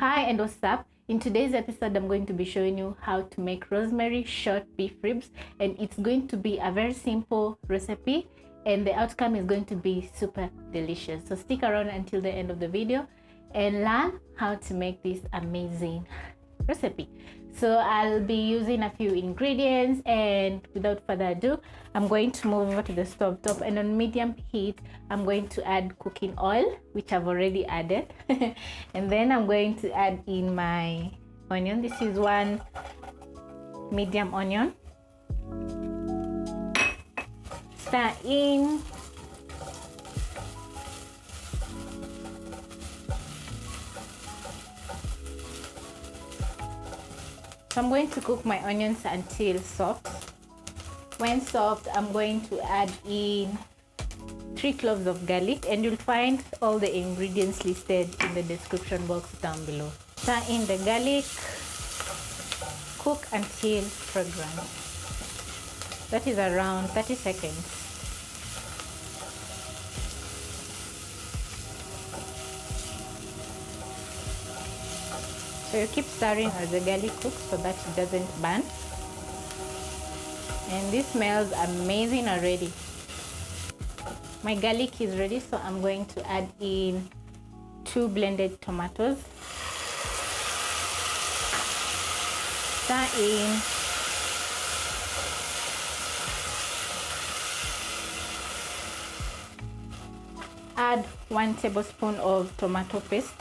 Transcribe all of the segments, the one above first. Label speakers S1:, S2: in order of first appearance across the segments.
S1: Hi and what's up? In today's episode, I'm going to be showing you how to make rosemary short beef ribs, and it's going to be a very simple recipe and the outcome is going to be super delicious. So stick around until the end of the video and learn how to make this amazing recipe. So I'll be using a few ingredients, and without further ado, I'm going to move over to the stove top, and on medium heat I'm going to add cooking oil, which I've already added. And then I'm going to add in my onion. This is one medium onion. Stir in. So I'm going to cook my onions until soft. When soft, I'm going to add in 3 cloves of garlic, and you'll find all the ingredients listed in the description box down below. Stir in the garlic, cook until fragrant. That is around 30 seconds. So you keep stirring as the garlic cooks so that it doesn't burn. And this smells amazing already. My garlic is ready, so I'm going to add in 2 blended tomatoes. Stir in. Add 1 tablespoon of tomato paste.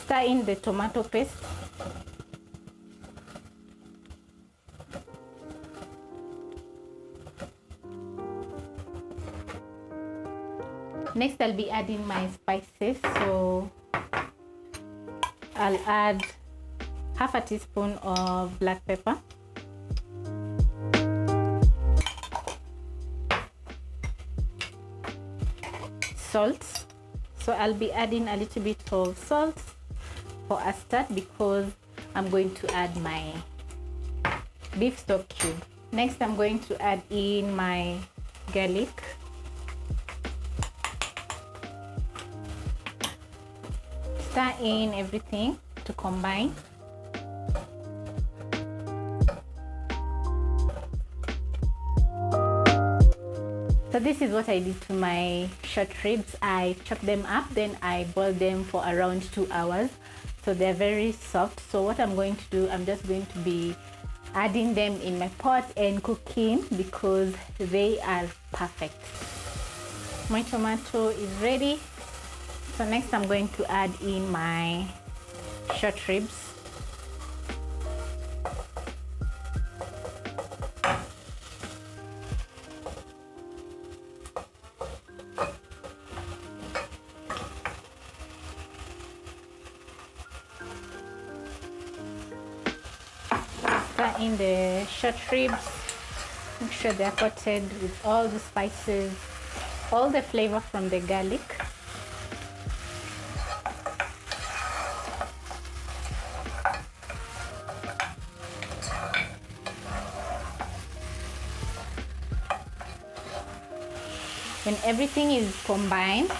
S1: Stir in the tomato paste. Next, I'll be adding my spices. So I'll add half a teaspoon of black pepper, salt. So I'll be adding a little bit of salt for a start because I'm going to add my beef stock cube. Next, I'm going to add in my garlic. Stir in everything to combine. So this is what I did to my short ribs. I chopped them up, then I boiled them for around 2 hours. So they're very soft. So what I'm going to do, I'm just going to be adding them in my pot and cooking because they are perfect. My tomato is ready. So next I'm going to add in my short ribs. Stir in the short ribs. Make sure they're coated with all the spices, all the flavor from the garlic. When everything is combined,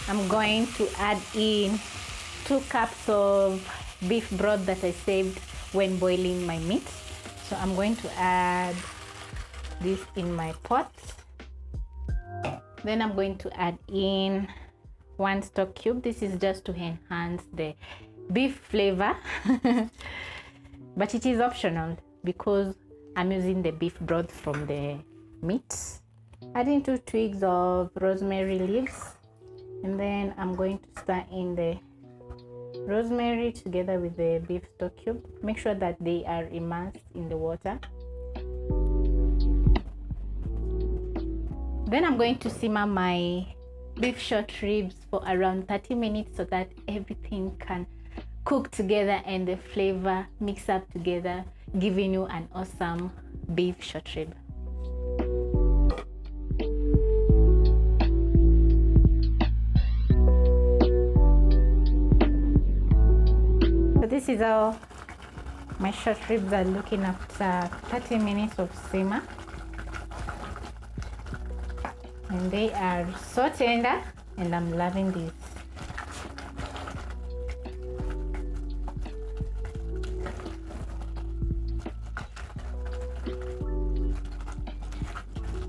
S1: I'm going to add in 2 cups of beef broth that I saved when boiling my meat. So I'm going to add this in my pot. Then I'm going to add in 1 stock cube. This is just to enhance the beef flavor, but it is optional because I'm using the beef broth from the meat. Adding 2 twigs of rosemary leaves, and then I'm going to stir in the rosemary together with the beef stock cube. Make sure that they are immersed in the water. Then I'm going to simmer my beef short ribs for around 30 minutes so that everything can cook together and the flavor mix up together, giving you an awesome beef short rib. So this is how my short ribs are looking after 30 minutes of simmer. And they are so tender, and I'm loving this.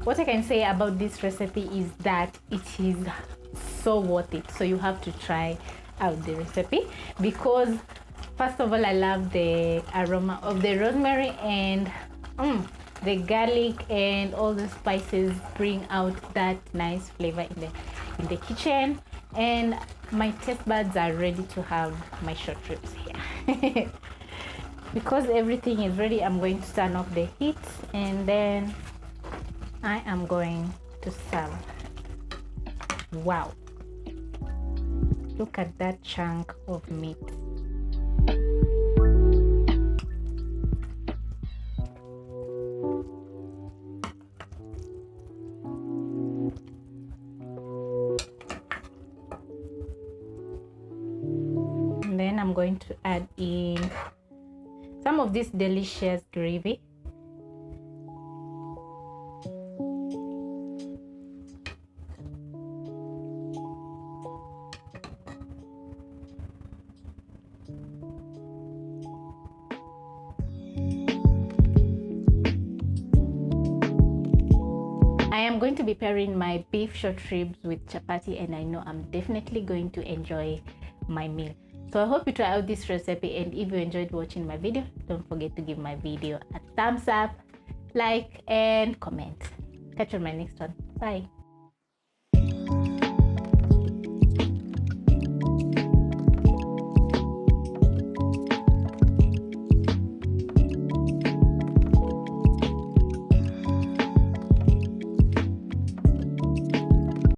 S1: What I can say about this recipe is that it is so worth it. So you have to try out the recipe, because first of all, I love the aroma of the rosemary, and the garlic and all the spices bring out that nice flavor in the kitchen, and my taste buds are ready to have my short ribs here. Because everything is ready, I'm going to turn off the heat, and then I am going to serve. Wow, look at that chunk of meat. And then I'm going to add in some of this delicious gravy. I am going to be pairing my beef short ribs with chapati, and I know I'm definitely going to enjoy my meal. So I hope you try out this recipe, and if you enjoyed watching my video, don't forget to give my video a thumbs up, like, and comment. Catch you on my next one. Bye.